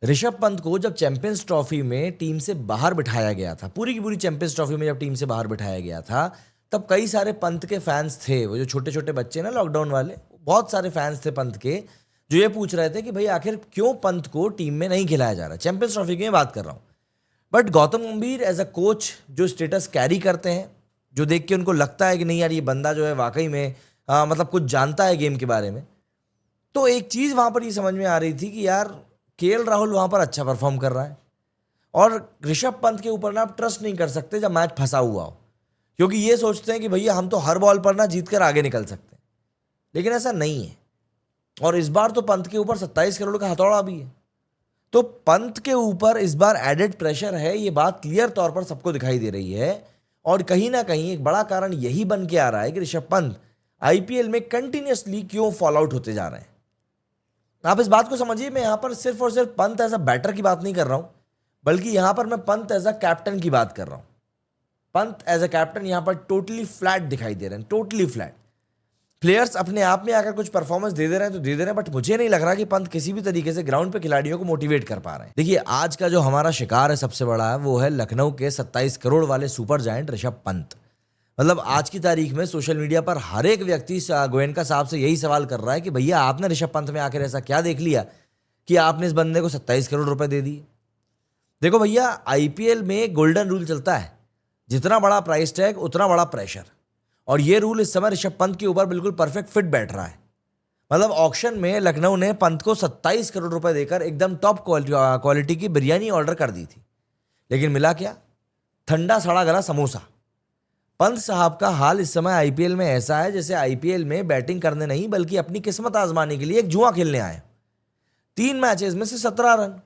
ऋषभ पंत को जब champions trophy में टीम से बाहर बिठाया गया था, पूरी की पूरी चैंपियंस ट्रॉफी में जब टीम से बाहर बिठाया गया था, तब कई सारे पंत के फैंस थे। वो जो छोटे छोटे बच्चे ना लॉकडाउन वाले, बहुत सारे फैंस थे पंत के, जो ये पूछ रहे थे कि भाई आखिर क्यों पंत को टीम में नहीं खिलाया जा रहा। चैंपियंस ट्रॉफी की मैं बात कर रहा हूँ। बट गौतम गंभीर एज अ कोच जो स्टेटस कैरी करते हैं, जो देख के उनको लगता है कि नहीं यार ये बंदा जो है वाकई में मतलब कुछ जानता है गेम के बारे में, तो एक चीज़ वहाँ पर ये समझ में आ रही थी कि यार केएल राहुल वहाँ पर अच्छा परफॉर्म कर रहा है और ऋषभ पंत के ऊपर ना आप ट्रस्ट नहीं कर सकते जब मैच फंसा हुआ हो, क्योंकि ये सोचते हैं कि भैया हम तो हर बॉल पर ना जीत कर आगे निकल सकते हैं। लेकिन ऐसा नहीं है। और इस बार तो पंत के ऊपर 27 करोड़ का हथौड़ा भी है, तो पंत के ऊपर इस बार एडेड प्रेशर है, ये बात क्लियर तौर पर सबको दिखाई दे रही है। और कहीं ना कहीं एक बड़ा कारण यही बन के आ रहा है कि ऋषभ पंत आईपीएल में कंटिन्यूसली क्यों फॉल आउट होते जा रहे हैं। आप इस बात को समझिए, मैं यहां पर सिर्फ और सिर्फ पंत एज अ बैटर की बात नहीं कर रहा हूं, बल्कि यहां पर मैं पंत एज अ कैप्टन की बात कर रहा हूं। पंत एज अ कैप्टन यहां पर टोटली फ्लैट दिखाई दे रहे हैं, टोटली फ्लैट। प्लेयर्स अपने आप में अगर कुछ परफॉर्मेंस दे दे रहे हैं तो दे दे रहे हैं, बट मुझे नहीं लग रहा कि पंत किसी भी तरीके से ग्राउंड पे खिलाड़ियों को मोटिवेट कर पा रहे हैं। देखिए, आज का जो हमारा शिकार है सबसे बड़ा है, वो है लखनऊ के 27 करोड़ वाले सुपर जायंट ऋषभ पंत। मतलब आज की तारीख में सोशल मीडिया पर हर एक व्यक्ति गोयनका साहब से यही सवाल कर रहा है कि भैया आपने ऋषभ पंत में आखिर ऐसा क्या देख लिया कि आपने इस बंदे को 27 करोड़ रुपए दे दिए। देखो भैया, आईपीएल में गोल्डन रूल चलता है, जितना बड़ा प्राइस टैग उतना बड़ा प्रेशर। और ये रूल इस समय ऋषभ पंत के ऊपर बिल्कुल परफेक्ट फिट बैठ रहा है। मतलब ऑक्शन में लखनऊ ने पंत को 27 करोड़ रुपए देकर एकदम टॉप क्वालिटी की बिरयानी ऑर्डर कर दी थी, लेकिन मिला क्या? ठंडा सड़ा गला समोसा। पंत साहब का हाल इस समय आईपीएल में ऐसा है जैसे आईपीएल में बैटिंग करने नहीं बल्कि अपनी किस्मत आजमाने के लिए एक जुआ खेलने आए। 3 मैचेस में से 17 रन।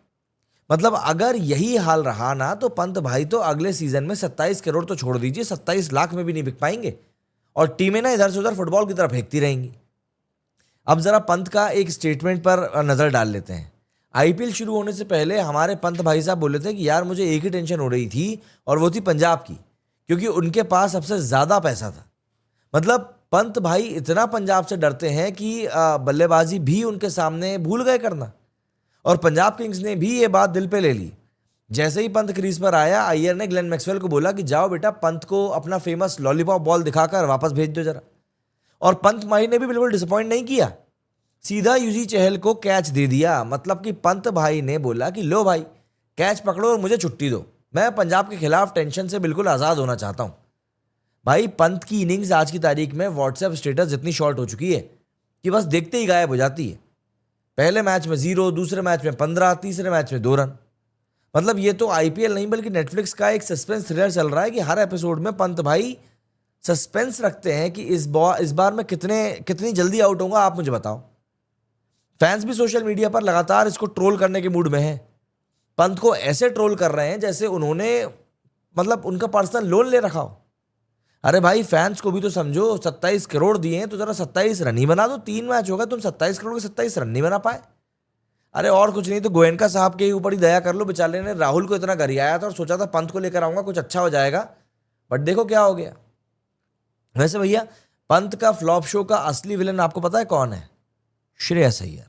मतलब अगर यही हाल रहा ना तो पंत भाई तो अगले सीजन में 27 करोड़ तो छोड़ दीजिए, 27 लाख में भी नहीं बिक पाएंगे और टीमें ना इधर से उधर फुटबॉल की तरफ फेंकती रहेंगी। अब जरा पंत का एक स्टेटमेंट पर नजर डाल लेते हैं। आईपीएल शुरू होने से पहले हमारे पंत भाई साहब बोले थे कि यार मुझे एक ही टेंशन हो रही थी और वो थी पंजाब की, क्योंकि उनके पास सबसे ज्यादा पैसा था। मतलब पंत भाई इतना पंजाब से डरते हैं कि बल्लेबाजी भी उनके सामने भूल गए करना। और पंजाब किंग्स ने भी ये बात दिल पे ले ली। जैसे ही पंत क्रीज पर आया, अय्यर ने ग्लेन मैक्सवेल को बोला कि जाओ बेटा पंत को अपना फेमस लॉलीपॉप बॉल दिखाकर वापस भेज दो जरा। और पंत भाई ने भी बिल्कुल डिसअपॉइंट नहीं किया, सीधा यूजी चहल को कैच दे दिया। मतलब कि पंत भाई ने बोला कि लो भाई कैच पकड़ो और मुझे छुट्टी दो, मैं पंजाब के खिलाफ टेंशन से बिल्कुल आज़ाद होना चाहता हूं। भाई पंत की इनिंग्स आज की तारीख में व्हाट्सएप स्टेटस जितनी शॉर्ट हो चुकी है कि बस देखते ही गायब हो जाती है। पहले मैच में 0, दूसरे मैच में 15, तीसरे मैच में 2 रन। मतलब ये तो आईपीएल नहीं बल्कि नेटफ्लिक्स का एक सस्पेंस थ्रिलर चल रहा है कि हर एपिसोड में पंत भाई सस्पेंस रखते हैं कि इस बार मैं कितनी जल्दी आउट होऊंगा, आप मुझे बताओ। फैंस भी सोशल मीडिया पर लगातार इसको ट्रोल करने के मूड में हैं। पंत को ऐसे ट्रोल कर रहे हैं जैसे उन्होंने मतलब उनका पर्सनल लोन ले रखा हो। अरे भाई फैंस को भी तो समझो, 27 करोड़ दिए हैं तो जरा 27 रन ही बना दो। 3 मैच होगा, तुम 27 करोड़ के 27 रन नहीं बना पाए। अरे और कुछ नहीं तो गोयनका साहब के ऊपर ही दया कर लो, बेचारे ने राहुल को इतना गरियाया था और सोचा था पंत को लेकर आऊंगा कुछ अच्छा हो जाएगा, बट देखो क्या हो गया। वैसे भैया पंत का फ्लॉप शो का असली विलन आपको पता है कौन है? श्रेयस अय्यर।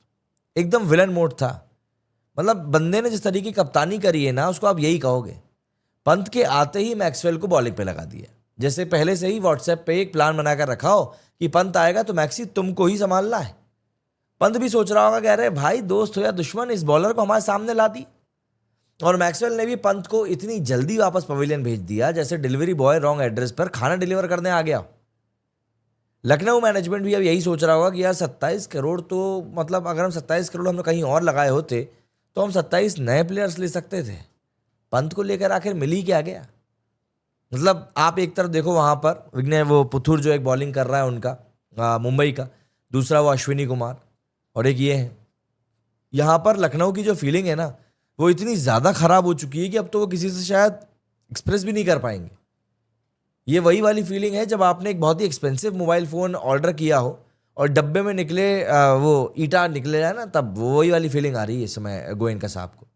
एकदम विलन मोड था। मतलब बंदे ने जिस तरीके की कप्तानी करी है ना, उसको आप यही कहोगे। पंत के आते ही मैक्सवेल को बॉलिंग पे लगा दिया, जैसे पहले से ही व्हाट्सएप पे एक प्लान बनाकर रखा हो कि पंत आएगा तो मैक्सी तुमको ही संभालना है। पंत भी सोच रहा होगा कि अरे भाई दोस्त हो या दुश्मन, इस बॉलर को हमारे सामने ला दी। और मैक्सवेल ने भी पंत को इतनी जल्दी वापस पवेलियन भेज दिया जैसे डिलीवरी बॉय रॉन्ग एड्रेस पर खाना डिलीवर करने आ गया। लखनऊ मैनेजमेंट भी अब यही सोच रहा होगा कि यार 27 करोड़ तो मतलब अगर हम 27 करोड़ हमने कहीं और लगाए होते तो हम 27 नए प्लेयर्स ले सकते थे। पंत को लेकर आखिर मिल ही क्या गया? मतलब आप एक तरफ देखो वहां पर विघ्ने वो पुथुर जो एक बॉलिंग कर रहा है उनका मुंबई का, दूसरा वो अश्विनी कुमार, और एक ये है। यहाँ पर लखनऊ की जो फीलिंग है ना वो इतनी ज़्यादा खराब हो चुकी है कि अब तो वो किसी से शायद एक्सप्रेस भी नहीं कर पाएंगे। ये वही वाली फीलिंग है जब आपने एक बहुत ही एक्सपेंसिव मोबाइल फ़ोन ऑर्डर किया हो और डब्बे में निकले वो ईटा निकले जाए ना, तब वो वही वाली फीलिंग आ रही है इस समय गोयनका साहब को।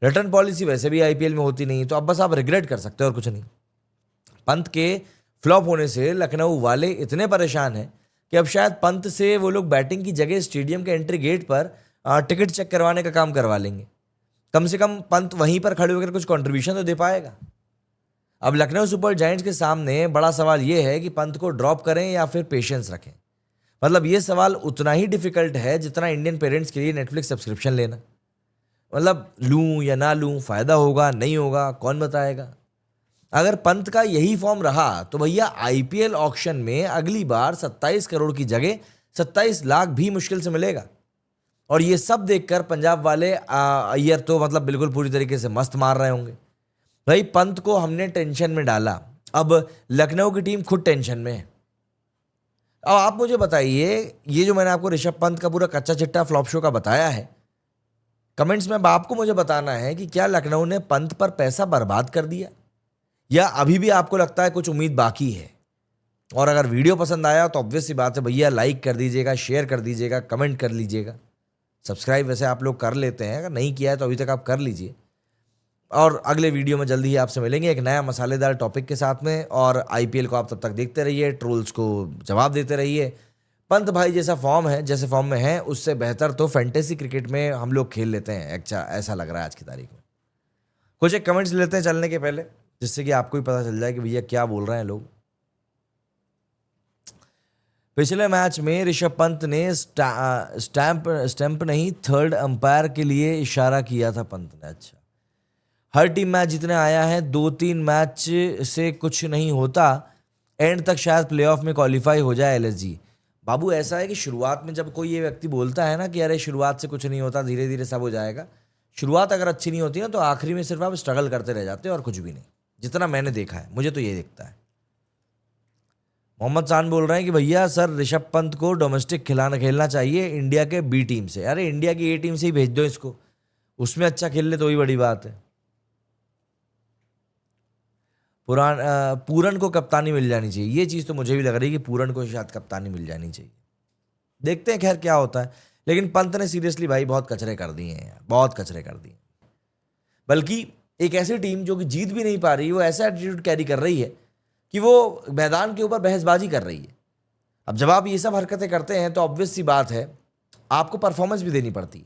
रिटर्न पॉलिसी वैसे भी आईपीएल में होती नहीं, तो अब बस आप रिग्रेट कर सकते हो और कुछ नहीं। पंत के फ्लॉप होने से लखनऊ वाले इतने परेशान हैं कि अब शायद पंत से वो लोग बैटिंग की जगह स्टेडियम के एंट्री गेट पर टिकट चेक करवाने का काम करवा लेंगे। कम से कम पंत वहीं पर खड़े होकर कुछ कंट्रीब्यूशन तो दे पाएगा। अब लखनऊ सुपर जायंट्स के सामने बड़ा सवाल यह है कि पंत को ड्रॉप करें या फिर पेशेंस रखें। मतलब ये सवाल उतना ही डिफिकल्ट है जितना इंडियन पेरेंट्स के लिए नेटफ्लिक्स सब्सक्रिप्शन लेना। मतलब लूं या ना लूं, फायदा होगा नहीं होगा कौन बताएगा। अगर पंत का यही फॉर्म रहा तो भैया आईपीएल ऑक्शन में अगली बार 27 करोड़ की जगह 27 लाख भी मुश्किल से मिलेगा। और ये सब देखकर पंजाब वाले अय्यर तो मतलब बिल्कुल पूरी तरीके से मस्त मार रहे होंगे। भाई पंत को हमने टेंशन में डाला, अब लखनऊ की टीम खुद टेंशन में है। अब आप मुझे बताइए, ये जो मैंने आपको ऋषभ पंत का पूरा कच्चा चिट्टा फ्लॉप शो का बताया है, कमेंट्स में आपको मुझे बताना है कि क्या लखनऊ ने पंत पर पैसा बर्बाद कर दिया या अभी भी आपको लगता है कुछ उम्मीद बाकी है। और अगर वीडियो पसंद आया तो ऑब्वियस सी बात है भैया, लाइक कर दीजिएगा, शेयर कर दीजिएगा, कमेंट कर लीजिएगा। सब्सक्राइब वैसे आप लोग कर लेते हैं, अगर नहीं किया है तो अभी तक आप कर लीजिए। और अगले वीडियो में जल्दी ही आपसे मिलेंगे एक नया मसालेदार टॉपिक के साथ में। और आईपीएल को आप तब तक देखते रहिए, ट्रोल्स को जवाब देते रहिए। पंत भाई जैसा फॉर्म है, जैसे फॉर्म में है, उससे बेहतर तो फैंटेसी क्रिकेट में हम लोग खेल लेते हैं, अच्छा ऐसा लग रहा है आज की तारीख में। कुछ एक कमेंट्स लेते हैं चलने के पहले, जिससे कि आपको भी पता चल जाए कि भैया क्या बोल रहे हैं लोग। पिछले मैच में ऋषभ पंत ने स्टैंप नहीं, थर्ड अंपायर के लिए इशारा किया था पंत ने। अच्छा, हर टीम मैच जीतने आया है, 2-3 मैच से कुछ नहीं होता, एंड तक शायद प्लेऑफ में क्वालिफाई हो जाए एलएसजी। बाबू ऐसा है कि शुरुआत में जब कोई ये व्यक्ति बोलता है ना कि अरे शुरुआत से कुछ नहीं होता, धीरे धीरे सब हो जाएगा, शुरुआत अगर अच्छी नहीं होती ना तो आखिरी में सिर्फ आप स्ट्रगल करते रह जाते हो और कुछ भी नहीं। जितना मैंने देखा है, मुझे तो ये दिखता है। मोहम्मद शान बोल रहे हैं कि भैया सर ऋषभ पंत को डोमेस्टिक खेलना चाहिए इंडिया के बी टीम से। अरे इंडिया की ए टीम से ही भेज दो इसको, उसमें अच्छा खेल ले तो ही बड़ी बात है। पूरन को कप्तानी मिल जानी चाहिए, ये चीज़ तो मुझे भी लग रही है कि पूरन को शायद कप्तानी मिल जानी चाहिए। देखते हैं खैर क्या होता है। लेकिन पंत ने सीरियसली भाई बहुत कचरे कर दिए हैं यार, बहुत कचरे कर दिए। बल्कि एक ऐसी टीम जो कि जीत भी नहीं पा रही, वो ऐसा एटीट्यूड कैरी कर रही है कि वो मैदान के ऊपर बहसबाजी कर रही है। अब जब आप ये सब हरकतें करते हैं तो ऑब्वियस सी बात है आपको परफॉर्मेंस भी देनी पड़ती है।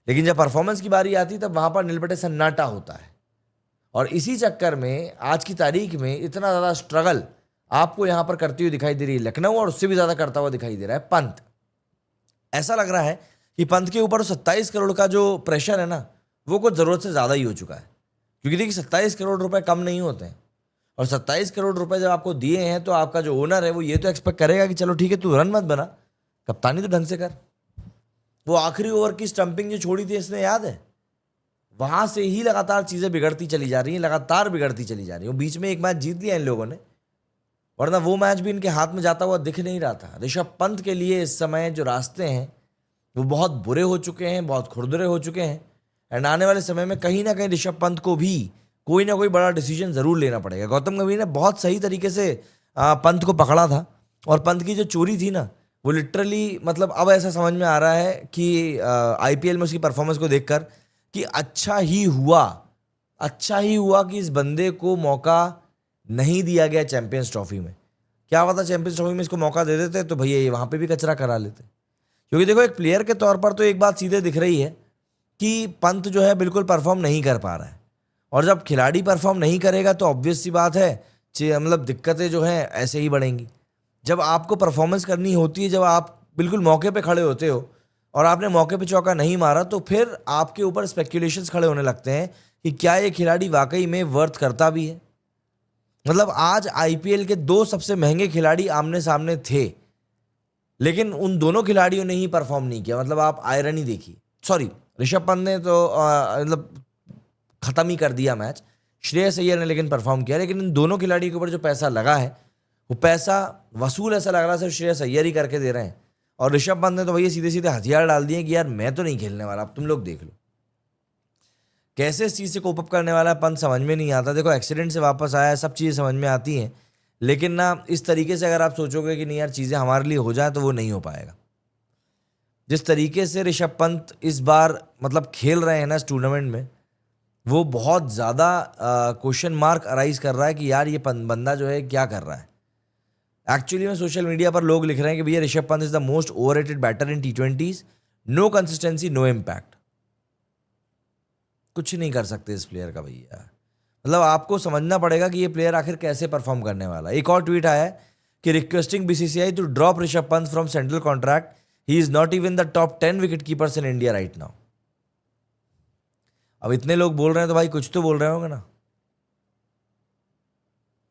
लेकिन जब परफॉर्मेंस की बारी आती है तब वहां पर नीलबटे सन्नाटा होता है। और इसी चक्कर में आज की तारीख में इतना ज़्यादा स्ट्रगल आपको यहां पर करती हुई दिखाई दे रही है लखनऊ, और उससे भी ज़्यादा करता हुआ दिखाई दे रहा है पंत। ऐसा लग रहा है कि पंत के ऊपर 27 करोड़ का जो प्रेशर है ना, वो कुछ ज़रूरत से ज़्यादा ही हो चुका है। क्योंकि देखिए 27 करोड़ रुपए कम नहीं होते हैं, और 27 करोड़ रुपए जब आपको दिए हैं तो आपका जो ओनर है वो ये तो एक्सपेक्ट करेगा कि चलो ठीक है तू रन मत बना, कप्तानी तो ढंग से कर। वो आखिरी ओवर की स्टंपिंग जो छोड़ी थी इसने याद है, वहां से ही लगातार चीजें बिगड़ती चली जा रही हैं, लगातार बिगड़ती चली जा रही है। बीच में एक मैच जीत लिया इन लोगों ने, वरना वो मैच भी इनके हाथ में जाता हुआ दिख नहीं रहा था। ऋषभ पंत के लिए इस समय जो रास्ते हैं वो बहुत बुरे हो चुके हैं, बहुत खुरदुरे हो चुके हैं। एंड आने वाले समय में कहीं ना कहीं ऋषभ पंत को भी कोई ना कोई बड़ा डिसीजन जरूर लेना पड़ेगा। गौतम गंभीर ने बहुत सही तरीके से पंत को पकड़ा था, और पंत की जो चोरी थी ना वो लिटरली मतलब अब ऐसा समझ में आ रहा है कि आईपीएल में उसकी परफॉर्मेंस को देखकर कि अच्छा ही हुआ कि इस बंदे को मौका नहीं दिया गया चैंपियंस ट्रॉफी में। क्या पता चैंपियंस ट्रॉफी में इसको मौका दे देते तो भैया ये वहां पे भी कचरा करा लेते। क्योंकि देखो एक प्लेयर के तौर पर तो एक बात सीधे दिख रही है कि पंत जो है बिल्कुल परफॉर्म नहीं कर पा रहा है, और जब खिलाड़ी परफॉर्म नहीं करेगा तो ऑब्वियस सी बात है मतलब दिक्कतें जो हैं ऐसे ही बढ़ेंगी। जब आपको परफॉर्मेंस करनी होती है, जब आप बिल्कुल मौके पे खड़े होते हो और आपने मौके पे चौका नहीं मारा, तो फिर आपके ऊपर स्पेक्यूलेशंस खड़े होने लगते हैं कि क्या ये खिलाड़ी वाकई में वर्थ करता भी है। मतलब आज आईपीएल के 2 सबसे महंगे खिलाड़ी आमने सामने थे, लेकिन उन दोनों खिलाड़ियों ने ही परफॉर्म नहीं किया। मतलब आप आयरनी देखिए, सॉरी ऋषभ पंत ने तो मतलब खत्म ही कर दिया मैच, श्रेयस अय्यर ने लेकिन परफॉर्म किया। लेकिन इन दोनों खिलाड़ियों के ऊपर जो पैसा लगा है वो पैसा वसूल ऐसा लग रहा है सिर्फ श्रेयस अय्यर ही करके दे रहे हैं, और ऋषभ पंत ने तो भैया सीधे सीधे हथियार डाल दिए कि यार मैं तो नहीं खेलने वाला, अब तुम लोग देख लो। कैसे इस चीज़ से कोप अप करने वाला है पंत समझ में नहीं आता। देखो एक्सीडेंट से वापस आया है, सब चीज़ें समझ में आती हैं, लेकिन ना इस तरीके से अगर आप सोचोगे कि नहीं यार चीज़ें हमारे लिए हो जाए तो वो नहीं हो पाएगा। जिस तरीके से ऋषभ पंत इस बार मतलब खेल रहे हैं ना इस टूर्नामेंट में, वो बहुत ज़्यादा क्वेश्चन मार्क अराइज कर रहा है कि यार ये बंदा जो है क्या कर रहा है। एक्चुअली में सोशल मीडिया पर लोग लिख रहे हैं कि भैया Rishabh Pant is the most overrated batter in T20s, no consistency no impact. कुछ नहीं कर सकते इस प्लेयर का भैया। मतलब आपको समझना पड़ेगा कि ये प्लेयर आखिर कैसे परफॉर्म करने वाला है। एक और ट्वीट आया है कि requesting BCCI to drop Rishabh Pant from central contract, he is not even the top 10 wicket keepers in India right now. अब इतने लोग बोल रहे हैं तो भाई कुछ तो बोल रहे होंगे ना।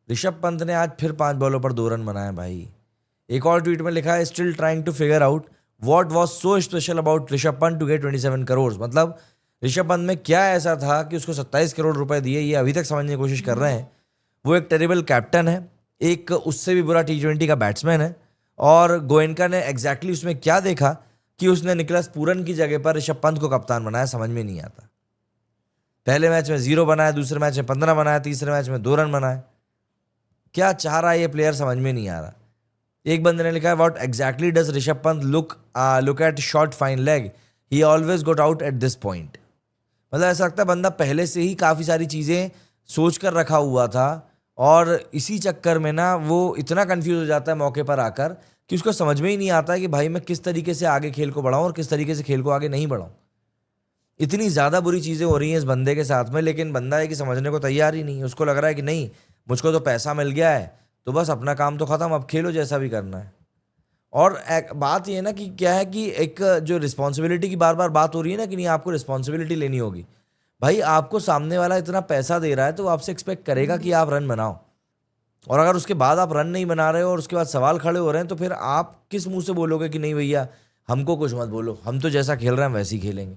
ऋषभ पंत ने आज फिर 5 बॉलों पर 2 रन बनाए भाई। एक और ट्वीट में लिखा है, still trying to figure out what was so special about Rishabh Pant to get 27 crore. मतलब ऋषभ पंत में क्या ऐसा था कि उसको 27 करोड़ रुपए दिए, ये अभी तक समझने की कोशिश कर रहे हैं। वो एक टेरिबल कैप्टन है, एक उससे भी बुरा T20 का बैट्समैन है, और गोयनका ने एग्जैक्टली उसमें क्या देखा कि उसने निकलस पूरन की जगह पर ऋषभ पंत को कप्तान बनाया, समझ में नहीं आता। पहले मैच में 0 बनाया, दूसरे मैच में 15 बनाया, तीसरे मैच में 2 रन बनाए। क्या चाह रहा है ये प्लेयर समझ में नहीं आ रहा। एक बंदे ने लिखा है, what exactly does Rishabh Pant look at short fine leg, he always got out at this point. मतलब ऐसा लगता है बंदा पहले से ही काफ़ी सारी चीज़ें सोच कर रखा हुआ था, और इसी चक्कर में ना वो इतना कंफ्यूज हो जाता है मौके पर आकर कि उसको समझ में ही नहीं आता है कि भाई मैं किस तरीके से आगे खेल को बढ़ाऊं और किस तरीके से खेल को आगे नहीं बढ़ाऊं। इतनी ज़्यादा बुरी चीज़ें हो रही हैं इस बंदे के साथ में, लेकिन बंदा है कि समझने को तैयार ही नहीं है। उसको लग रहा है कि नहीं, मुझको तो पैसा मिल गया है तो बस अपना काम तो ख़त्म, अब खेलो जैसा भी करना है। और एक बात ये है ना कि क्या है कि एक जो रिस्पॉन्सिबिलिटी की बार बार बात हो रही है ना कि नहीं आपको रिस्पॉन्सिबिलिटी लेनी होगी। भाई आपको सामने वाला इतना पैसा दे रहा है तो वो आपसे एक्सपेक्ट करेगा कि आप रन बनाओ, और अगर उसके बाद आप रन नहीं बना रहे हो और उसके बाद सवाल खड़े हो रहे हैं तो फिर आप किस मुंह से बोलोगे कि नहीं भैया हमको कुछ मत बोलो, हम तो जैसा खेल रहे हैं वैसे ही खेलेंगे।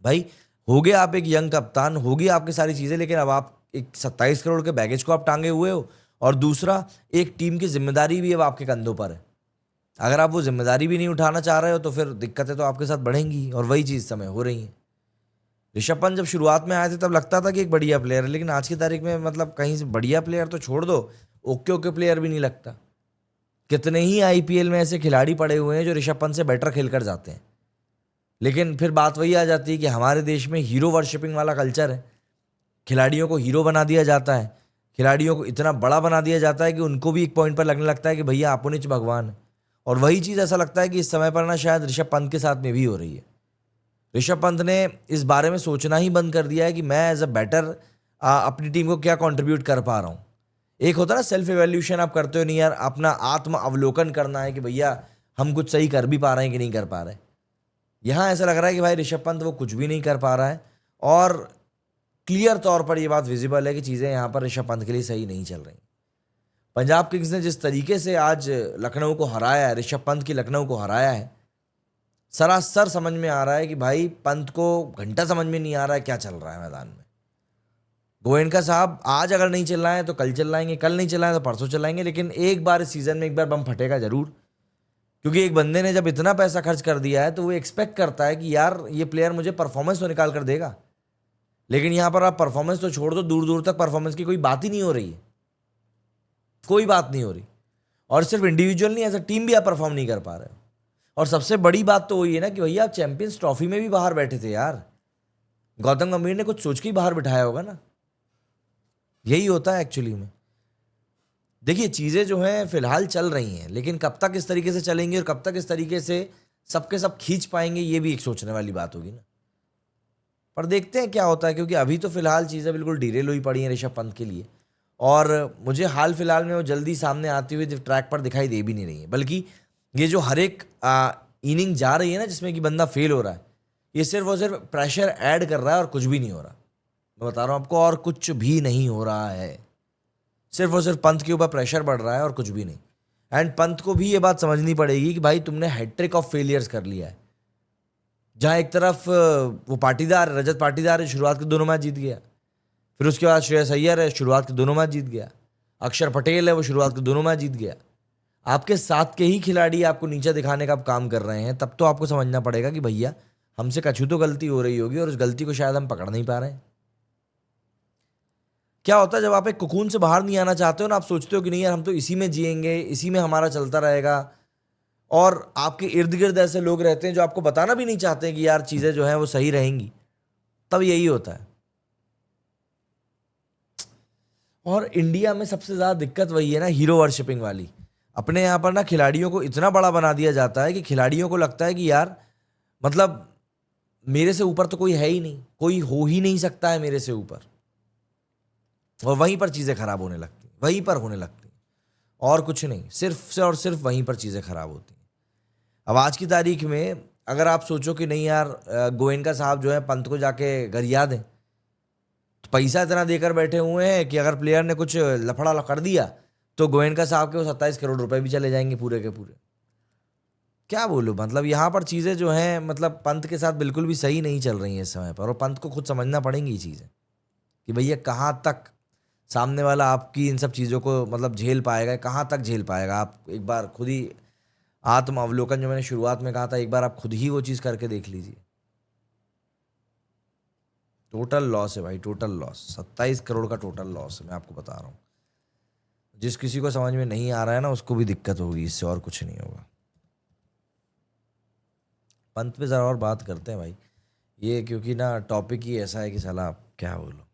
भाई हो गए आप एक यंग कप्तान, होगी आपकी सारी चीज़ें, लेकिन अब आप एक 27 करोड़ के बैगेज को आप टांगे हुए हो, और दूसरा एक टीम की जिम्मेदारी भी अब आपके कंधों पर है। अगर आप वो जिम्मेदारी भी नहीं उठाना चाह रहे हो तो फिर दिक्कतें तो आपके साथ बढ़ेंगी, और वही चीज़ समय हो रही है। ऋषभ पंत जब शुरुआत में आए थे तब लगता था कि एक बढ़िया प्लेयर है, लेकिन आज की तारीख में मतलब कहीं से बढ़िया प्लेयर तो छोड़ दो, ओके ओके प्लेयर भी नहीं लगता। कितने ही आईपीएल में ऐसे खिलाड़ी पड़े हुए हैं जो ऋषभ पंत से बेटर खेलकर जाते हैं, लेकिन फिर बात वही आ जाती है कि हमारे देश में हीरो वर्शिपिंग वाला कल्चर है। खिलाड़ियों को हीरो बना दिया जाता है, खिलाड़ियों को इतना बड़ा बना दिया जाता है कि उनको भी एक पॉइंट पर लगने लगता है कि भैया आपने भगवान है। और वही चीज़ ऐसा लगता है कि इस समय पर ना शायद ऋषभ पंत के साथ में भी हो रही है। ऋषभ पंत ने इस बारे में सोचना ही बंद कर दिया है कि मैं एज अ बैटर अपनी टीम को क्या कंट्रीब्यूट कर पा रहा हूँ। एक होता है ना सेल्फ एवेल्यूशन, आप करते हो नहीं यार, अपना आत्म अवलोकन करना है कि भैया हम कुछ सही कर भी पा रहे हैं कि नहीं कर पा रहे। यहाँ ऐसा लग रहा है कि भाई ऋषभ पंत वो कुछ भी नहीं कर पा रहा है, और क्लियर तौर पर ये बात विजिबल है कि चीज़ें यहाँ पर ऋषभ पंत के लिए सही नहीं चल रही। पंजाब किंग्स ने जिस तरीके से आज लखनऊ को हराया है, ऋषभ पंत की लखनऊ को हराया है, सरासर समझ में आ रहा है कि भाई पंत को घंटा समझ में नहीं आ रहा है क्या चल रहा है मैदान में। गोयनका साहब आज अगर नहीं चिल्लाएं तो कल चिल्लाएंगे, कल नहीं चिल्लाएं तो परसों चिल्लाएंगे, लेकिन एक बार इस सीजन में एक बार बम फटेगा जरूर। क्योंकि एक बंदे ने जब इतना पैसा खर्च कर दिया है तो वो एक्सपेक्ट करता है कि यार ये प्लेयर मुझे परफॉर्मेंस तो निकाल कर देगा। लेकिन यहाँ पर आप परफॉर्मेंस तो छोड़ दो, दूर दूर तक परफॉर्मेंस की कोई बात ही नहीं हो रही है, कोई बात नहीं हो रही। और सिर्फ इंडिविजुअल नहीं, एज अ टीम भी आप परफॉर्म नहीं कर पा रहे हो। और सबसे बड़ी बात तो वही है ना कि भैया आप चैंपियंस ट्रॉफी में भी बाहर बैठे थे यार, गौतम गंभीर ने कुछ सोच के ही बाहर बिठाया होगा ना। यही होता है एक्चुअली में। देखिए चीज़ें जो हैं फिलहाल चल रही हैं, लेकिन कब तक इस तरीके से चलेंगी और कब तक इस तरीके से सबके सब खींच पाएंगे, ये भी एक सोचने वाली बात होगी ना। पर देखते हैं क्या होता है, क्योंकि अभी तो फिलहाल चीज़ें बिल्कुल डीरेल हुई पड़ी हैं ऋषभ पंत के लिए, और मुझे हाल फिलहाल में वो जल्दी सामने आती हुई ट्रैक पर दिखाई दे भी नहीं रही है। बल्कि ये जो हर एक इनिंग जा रही है ना जिसमें कि बंदा फेल हो रहा है, ये सिर्फ और सिर्फ प्रेशर ऐड कर रहा है और कुछ भी नहीं हो रहा। मैं बता रहा हूँ आपको, और कुछ भी नहीं हो रहा है। सिर्फ और सिर्फ पंत के ऊपर प्रेशर बढ़ रहा है और कुछ भी नहीं। एंड पंत को भी ये बात समझनी पड़ेगी कि भाई तुमने हैट्रिक ऑफ फेलियर्स कर लिया है। जहाँ एक तरफ वो पाटीदार, रजत पाटीदार है, शुरुआत के दोनों मैच जीत गया, फिर उसके बाद श्रेयस अय्यर है, शुरुआत के दोनों मैच जीत गया, अक्षर पटेल है, वो शुरुआत के दोनों मैच जीत गया। आपके साथ के ही खिलाड़ी आपको नीचे दिखाने का काम कर रहे हैं, तब तो आपको समझना पड़ेगा कि भैया हमसे कछु तो गलती हो रही होगी और उस गलती को शायद हम पकड़ नहीं पा रहे हैं। क्या होता है जब आप एक कोकून से बाहर नहीं आना चाहते हो ना, आप सोचते हो कि नहीं यार हम तो इसी में जिएंगे, इसी में हमारा चलता रहेगा, और आपके इर्द गिर्द ऐसे लोग रहते हैं जो आपको बताना भी नहीं चाहते कि यार चीज़ें जो हैं वो सही रहेंगी, तब यही होता है। और इंडिया में सबसे ज़्यादा दिक्कत वही है ना, हीरो वर्शिपिंग वाली। अपने यहाँ पर ना खिलाड़ियों को इतना बड़ा बना दिया जाता है कि खिलाड़ियों को लगता है कि यार मतलब मेरे से ऊपर तो कोई है ही नहीं, कोई हो ही नहीं सकता है मेरे से ऊपर। और वहीं पर चीज़ें खराब होने लगती, वहीं पर होने लगती, और कुछ नहीं, सिर्फ से और सिर्फ वहीं पर चीज़ें खराब होती हैं। अब आज की तारीख में अगर आप सोचो कि नहीं यार, गोयनका साहब जो है पंत को जाके गरिया दें, तो पैसा इतना देकर बैठे हुए हैं कि अगर प्लेयर ने कुछ लफड़ा कर दिया तो गोयनका साहब के वो 27 करोड़ रुपए भी चले जाएंगे पूरे के पूरे। क्या बोलूं, मतलब यहाँ पर चीज़ें जो हैं, मतलब पंत के साथ बिल्कुल भी सही नहीं चल रही हैं इस समय पर, और पंत को खुद समझना पड़ेंगी ये चीज़ें कि भैया कहाँ तक सामने वाला आपकी इन सब चीज़ों को मतलब झेल पाएगा, कहाँ तक झेल पाएगा। आप एक बार खुद ही आत्म अवलोकन, जो मैंने शुरुआत में कहा था, एक बार आप खुद ही वो चीज़ करके देख लीजिए। टोटल लॉस है भाई, टोटल लॉस, 27 करोड़ का टोटल लॉस है, मैं आपको बता रहा हूँ। जिस किसी को समझ में नहीं आ रहा है ना, उसको भी दिक्कत होगी इससे, और कुछ नहीं होगा। पंत पे ज़रा और बात करते हैं भाई, ये क्योंकि ना टॉपिक ही ऐसा है कि साला क्या बोलो।